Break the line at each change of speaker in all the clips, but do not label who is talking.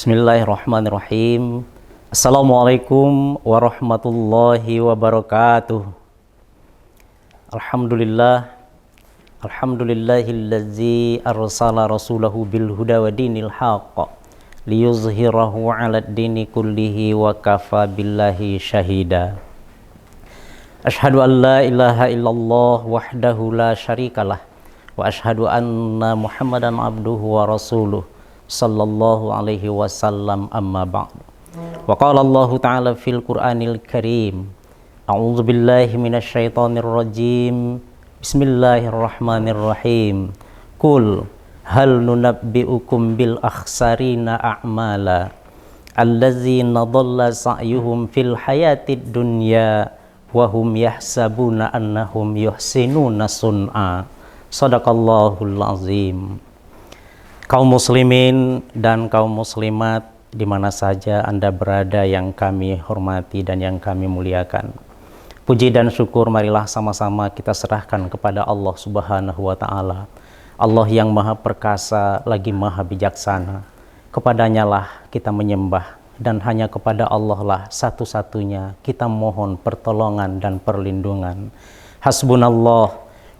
Bismillahirrahmanirrahim. Assalamualaikum warahmatullahi wabarakatuh. Alhamdulillahillazi arsala rasulahu bil huda wa dinil haqq liyuzhirahu 'alad dini kullihi wa kafa billahi syahida. Asyhadu an la ilaha illallah wahdahu la syarikalah wa asyhadu anna Muhammadan abduhu wa rasuluh sallallahu alaihi wasallam, amma ba'du. Wa qala Allah ta'ala fil Qur'anil Karim, a'udzu billahi minasyaitonir rajim. Bismillahirrahmanirrahim. Qul hal nunabbi'ukum bil akhsarina a'mala allazina dhalla sa'yuhum fil hayatid dunya wa hum yahsabuna annahum yuhsinuna sun'a. Shadaqallahul azim. Kaum muslimin dan kaum muslimat di mana saja Anda berada yang kami hormati dan yang kami muliakan. Puji dan syukur marilah sama-sama kita serahkan kepada Allah Subhanahu wa taala. Allah yang Maha Perkasa lagi Maha Bijaksana. Kepadanya lah kita menyembah dan hanya kepada Allah lah satu-satunya kita mohon pertolongan dan perlindungan. Hasbunallah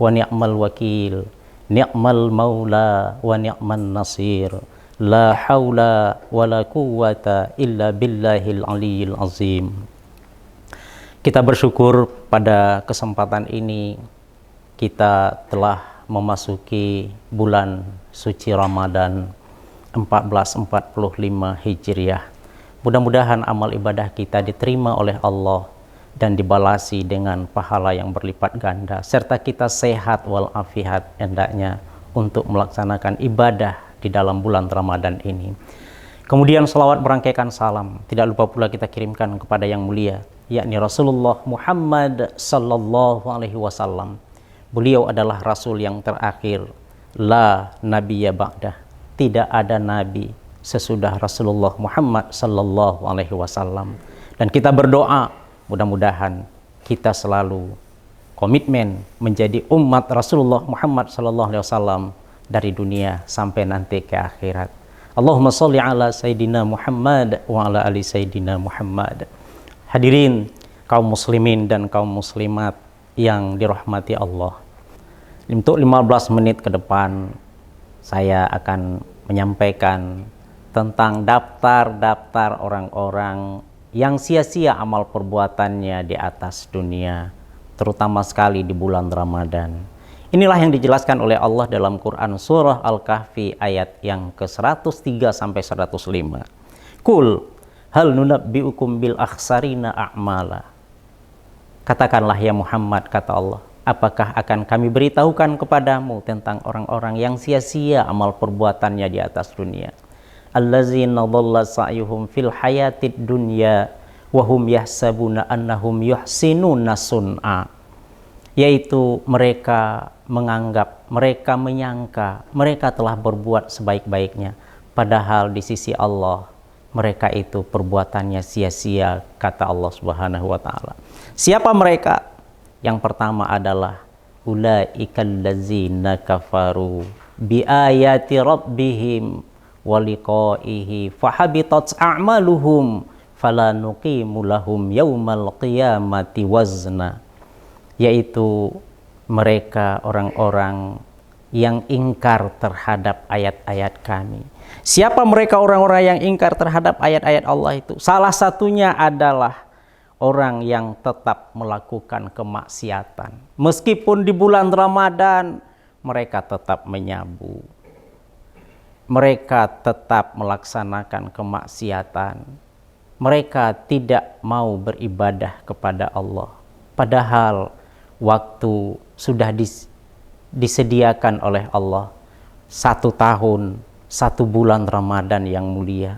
wa ni'mal wakil. Ni'mal maula wa ni'man nasir. La haula wa la quwwata illa billahil aliyil azim. Kita bersyukur pada kesempatan ini kita telah memasuki bulan suci Ramadan 1445 Hijriah. Mudah-mudahan amal ibadah kita diterima oleh Allah dan dibalasi dengan pahala yang berlipat ganda, serta kita sehat walafiat hendaknya untuk melaksanakan ibadah di dalam bulan Ramadan ini. Kemudian selawat berangkaikan salam tidak lupa pula kita kirimkan kepada yang mulia, yakni Rasulullah Muhammad sallallahu alaihi wasallam. Beliau adalah Rasul yang terakhir, la nabiyya ba'dah, tidak ada nabi sesudah Rasulullah Muhammad sallallahu alaihi wasallam. Dan kita berdoa mudah-mudahan kita selalu komitmen menjadi umat Rasulullah Muhammad sallallahu alaihi wasallam dari dunia sampai nanti ke akhirat. Allahumma sholli ala sayyidina Muhammad wa ala ali sayyidina Muhammad. Hadirin kaum muslimin dan kaum muslimat yang dirahmati Allah. Untuk 15 menit ke depan saya akan menyampaikan tentang daftar-daftar orang-orang yang sia-sia amal perbuatannya di atas dunia, terutama sekali di bulan Ramadan. Inilah yang dijelaskan oleh Allah dalam Quran surah Al-Kahfi ayat yang ke-103 sampai 105. Qul hal nunabbi'ukum bil akhsarina a'mala. Katakanlah ya Muhammad, kata Allah, apakah akan kami beritahukan kepadamu tentang orang-orang yang sia-sia amal perbuatannya di atas dunia? Allazina dhalla sa'yuhum fil hayatid dunya wa hum yahsabuna annahum yuhsinuna sun'a. Yaitu mereka menganggap, mereka menyangka mereka telah berbuat sebaik-baiknya, padahal di sisi Allah mereka itu perbuatannya sia-sia, kata Allah Subhanahu wa taala. Siapa mereka? Yang pertama adalah ulaikal ladzina kafaru bi ayati rabbihim wa liqaihi fahabitat a'maluhum fala nuqimu lahum yaumal qiyamati wazna. Yaitu mereka orang-orang yang ingkar terhadap ayat-ayat kami. Siapa mereka orang-orang yang ingkar terhadap ayat-ayat Allah itu? Salah satunya adalah orang yang tetap melakukan kemaksiatan. Meskipun di bulan Ramadan mereka tetap menyabu. Mereka tetap melaksanakan kemaksiatan. Mereka tidak mau beribadah kepada Allah. Padahal waktu sudah disediakan oleh Allah 1 tahun, 1 bulan Ramadan yang mulia.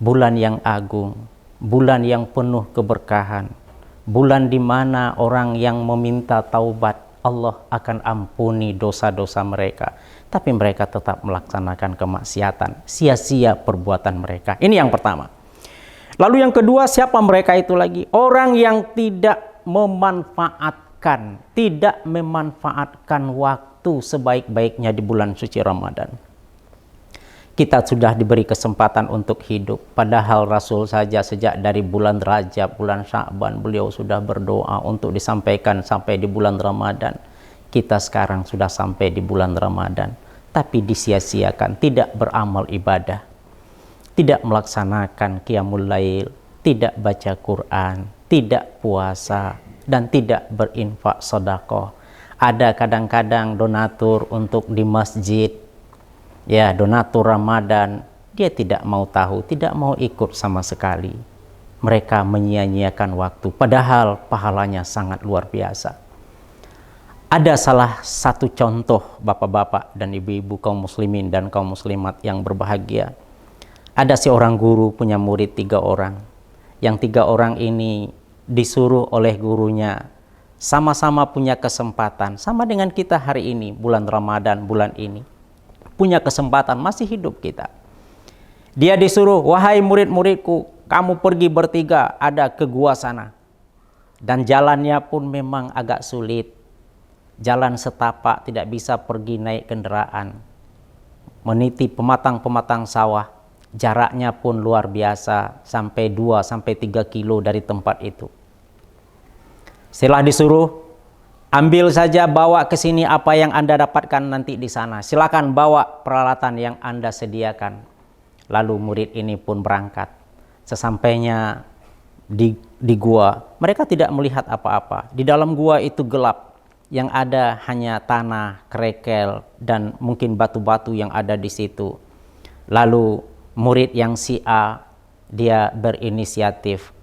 Bulan yang agung, bulan yang penuh keberkahan. Bulan di mana orang yang meminta taubat, Allah akan ampuni dosa-dosa mereka. Tapi mereka tetap melaksanakan kemaksiatan, sia-sia perbuatan mereka. Ini yang pertama. Lalu yang kedua, siapa mereka itu lagi? Orang yang tidak memanfaatkan waktu sebaik-baiknya di bulan suci Ramadan. kita sudah diberi kesempatan untuk hidup. Padahal Rasul saja sejak dari bulan Rajab, bulan Sya'ban, beliau sudah berdoa untuk disampaikan sampai di bulan Ramadan. Kita sekarang sudah sampai di bulan Ramadan, tapi disia-siakan, tidak beramal ibadah, tidak melaksanakan qiyamul lail, tidak baca Quran, tidak puasa, dan tidak berinfak sedekah. Ada kadang-kadang donatur untuk di masjid, ya, donatur Ramadan, dia tidak mau tahu, tidak mau ikut sama sekali. Mereka menyia-nyiakan waktu, padahal pahalanya sangat luar biasa. Ada salah satu contoh bapak-bapak dan ibu-ibu kaum muslimin dan kaum muslimat yang berbahagia. Ada seorang guru punya murid 3 orang. Yang 3 orang ini disuruh oleh gurunya sama-sama punya kesempatan, sama dengan kita hari ini, bulan Ramadan, bulan ini. Punya kesempatan, masih hidup kita. Dia disuruh, wahai murid-muridku, kamu pergi bertiga, ada ke gua sana. Dan jalannya pun memang agak sulit. Jalan setapak, tidak bisa pergi naik kendaraan. Meniti pematang-pematang sawah, jaraknya pun luar biasa, sampai 2-3 kilo dari tempat itu. Setelah disuruh, ambil saja, bawa ke sini apa yang Anda dapatkan nanti di sana. Silakan bawa peralatan yang Anda sediakan. Lalu murid ini pun berangkat. Sesampainya di gua, mereka tidak melihat apa-apa. Di dalam gua itu gelap. Yang ada hanya tanah, kerikil, dan mungkin batu-batu yang ada di situ. Lalu murid yang si A, dia berinisiatif,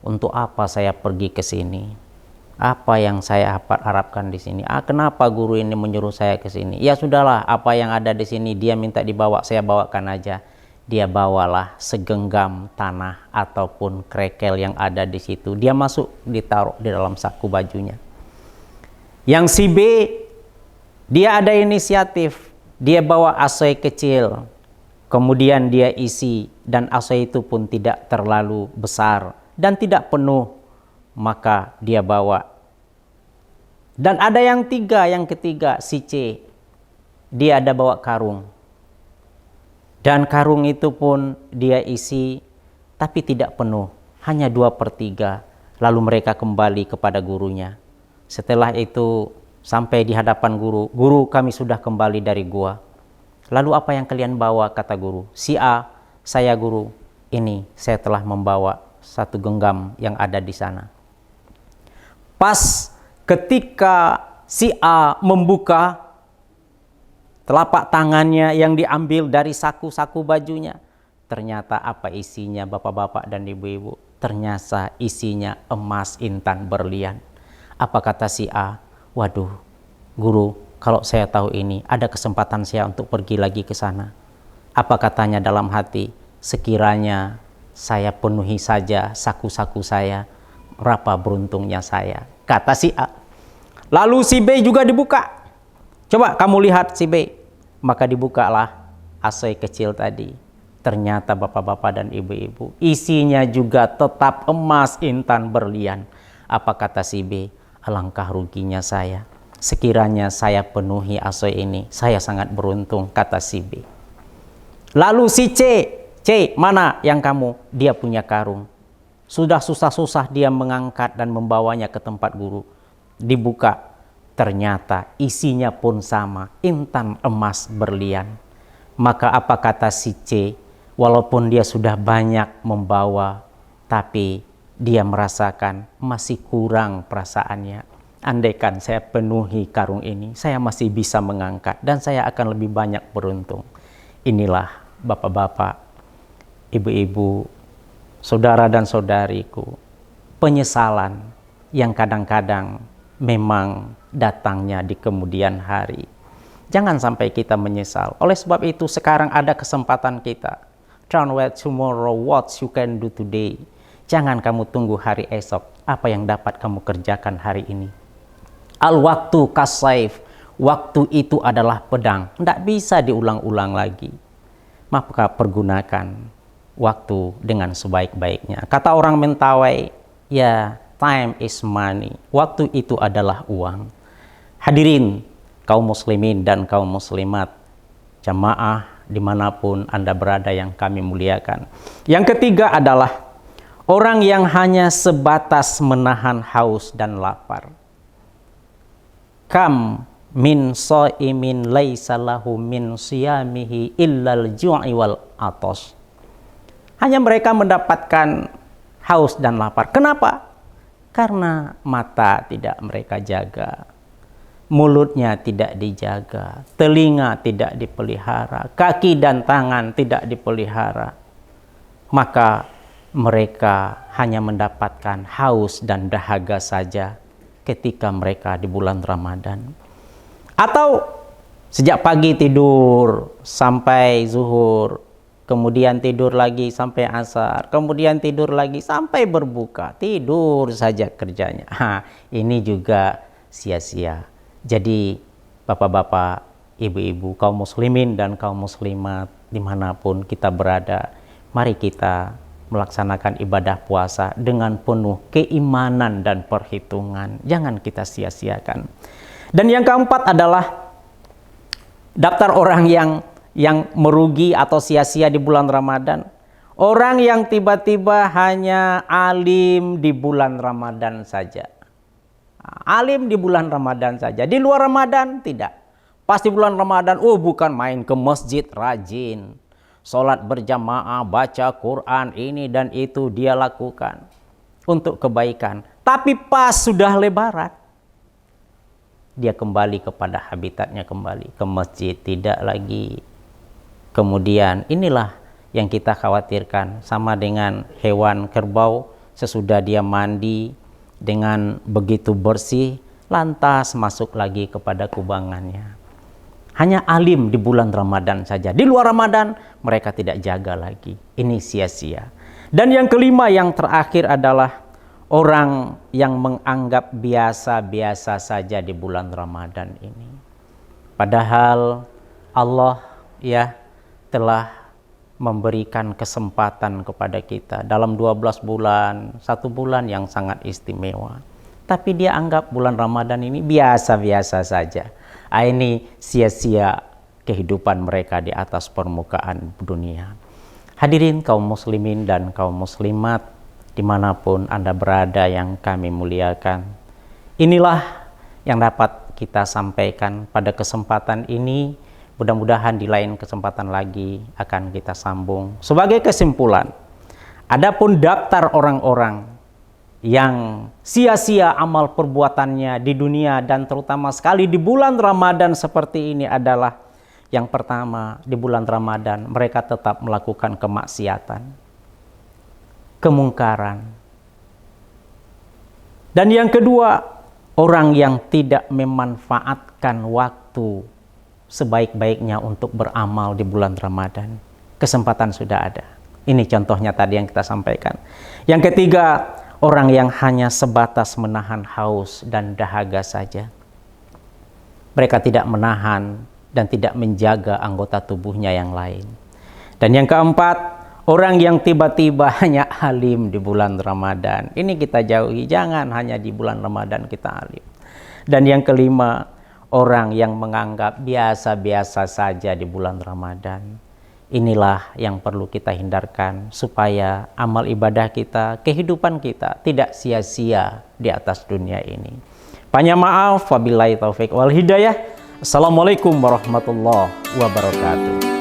untuk apa saya pergi ke sini? Apa yang saya harapkan di sini? Kenapa guru ini menyuruh saya ke sini? Ya sudahlah, apa yang ada di sini dia minta dibawa, saya bawakan aja. Dia bawalah segenggam tanah ataupun kerikil yang ada di situ. Dia masuk, ditaruh di dalam saku bajunya. Yang si B, dia ada inisiatif. Dia bawa asoy kecil. Kemudian dia isi, dan asoy itu pun tidak terlalu besar dan tidak penuh. Maka dia bawa. Dan ada yang ketiga, si C. Dia ada bawa karung. Dan karung itu pun dia isi, tapi tidak penuh. Hanya 2/3. Lalu mereka kembali kepada gurunya. Setelah itu sampai di hadapan guru. Guru, kami sudah kembali dari gua. Lalu apa yang kalian bawa, kata guru? Si A, saya guru, ini saya telah membawa 1 genggam yang ada di sana. Pas ketika si A membuka telapak tangannya yang diambil dari saku-saku bajunya, ternyata apa isinya, bapak-bapak dan ibu-ibu? Ternyata isinya emas intan berlian. Apa kata si A? Waduh, guru, kalau saya tahu ini, ada kesempatan saya untuk pergi lagi ke sana. Apa katanya dalam hati? Sekiranya saya penuhi saja saku-saku saya, berapa beruntungnya saya, kata si A. Lalu si B juga dibuka. Coba kamu lihat si B. Maka dibukalah asoy kecil tadi. Ternyata bapak-bapak dan ibu-ibu, isinya juga tetap emas intan berlian. Apa kata si B? Alangkah ruginya saya. Sekiranya saya penuhi asoy ini, saya sangat beruntung, kata si B. Lalu si C, mana yang kamu? Dia punya karung. Sudah susah-susah dia mengangkat dan membawanya ke tempat guru. Dibuka, ternyata isinya pun sama, intan emas berlian. Maka apa kata si C? Walaupun dia sudah banyak membawa, tapi dia merasakan masih kurang perasaannya. Andaikan saya penuhi karung ini, saya masih bisa mengangkat dan saya akan lebih banyak beruntung. Inilah bapak-bapak, ibu-ibu, saudara dan saudariku, penyesalan yang kadang-kadang memang datangnya di kemudian hari. Jangan sampai kita menyesal. Oleh sebab itu sekarang ada kesempatan kita. Don't wait tomorrow, what you can do today. Jangan kamu tunggu hari esok, apa yang dapat kamu kerjakan hari ini. Al-waktu kasayf, waktu itu adalah pedang, tidak bisa diulang-ulang lagi. Maka pergunakan waktu dengan sebaik-baiknya. Kata orang Mentawai, ya, time is money. Waktu itu adalah uang. Hadirin kaum muslimin dan kaum muslimat, jamaah dimanapun Anda berada yang kami muliakan. Yang ketiga adalah orang yang hanya sebatas menahan haus dan lapar. Kam min shaimin laisa lahu min siyamihi illal ju'i wal atos. Hanya mereka mendapatkan haus dan lapar. Kenapa? Karena mata tidak mereka jaga, mulutnya tidak dijaga, telinga tidak dipelihara, kaki dan tangan tidak dipelihara. Maka mereka hanya mendapatkan haus dan dahaga saja ketika mereka di bulan Ramadan. Atau sejak pagi tidur sampai zuhur, kemudian tidur lagi sampai asar, kemudian tidur lagi sampai berbuka, tidur saja kerjanya. Ini juga sia-sia. Jadi bapak-bapak, ibu-ibu, kaum muslimin dan kaum muslimat dimanapun kita berada, mari kita melaksanakan ibadah puasa dengan penuh keimanan dan perhitungan. Jangan kita sia-siakan. Dan yang keempat adalah daftar orang yang merugi atau sia-sia di bulan Ramadan. Orang yang tiba-tiba hanya alim di bulan Ramadan saja. Alim di bulan Ramadan saja. Di luar Ramadan tidak. Pas di bulan Ramadan, bukan main ke masjid, rajin. Sholat berjamaah, baca Quran, ini dan itu dia lakukan untuk kebaikan. Tapi pas sudah lebaran, dia kembali kepada habitatnya, kembali ke masjid, tidak lagi. Kemudian inilah yang kita khawatirkan, sama dengan hewan kerbau, sesudah dia mandi dengan begitu bersih, lantas masuk lagi kepada kubangannya. Hanya alim di bulan Ramadan saja. Di luar Ramadan mereka tidak jaga lagi. Ini sia-sia. Dan yang kelima, yang terakhir adalah orang yang menganggap biasa-biasa saja di bulan Ramadan ini. Padahal Allah telah memberikan kesempatan kepada kita dalam 12 bulan, 1 bulan yang sangat istimewa. Tapi dia anggap bulan Ramadan ini biasa-biasa saja. Ini sia-sia kehidupan mereka di atas permukaan dunia. Hadirin kaum muslimin dan kaum muslimat dimanapun Anda berada yang kami muliakan, inilah yang dapat kita sampaikan pada kesempatan ini. Mudah-mudahan di lain kesempatan lagi akan kita sambung. Sebagai kesimpulan, adapun daftar orang-orang yang sia-sia amal perbuatannya di dunia dan terutama sekali di bulan Ramadan seperti ini adalah, yang pertama, di bulan Ramadan mereka tetap melakukan kemaksiatan, kemungkaran. Dan yang kedua, orang yang tidak memanfaatkan waktu sebaik-baiknya untuk beramal di bulan Ramadan. Kesempatan sudah ada. Ini contohnya tadi yang kita sampaikan. Yang ketiga, orang yang hanya sebatas menahan haus dan dahaga saja. Mereka tidak menahan dan tidak menjaga anggota tubuhnya yang lain. Dan yang keempat, orang yang tiba-tiba hanya alim di bulan Ramadan. Ini kita jauhi, jangan hanya di bulan Ramadan kita alim. Dan yang kelima, orang yang menganggap biasa-biasa saja di bulan Ramadan. Inilah yang perlu kita hindarkan supaya amal ibadah kita, kehidupan kita tidak sia-sia di atas dunia ini. Banyak maaf, wabillahi taufik wal hidayah. Assalamualaikum warahmatullahi wabarakatuh.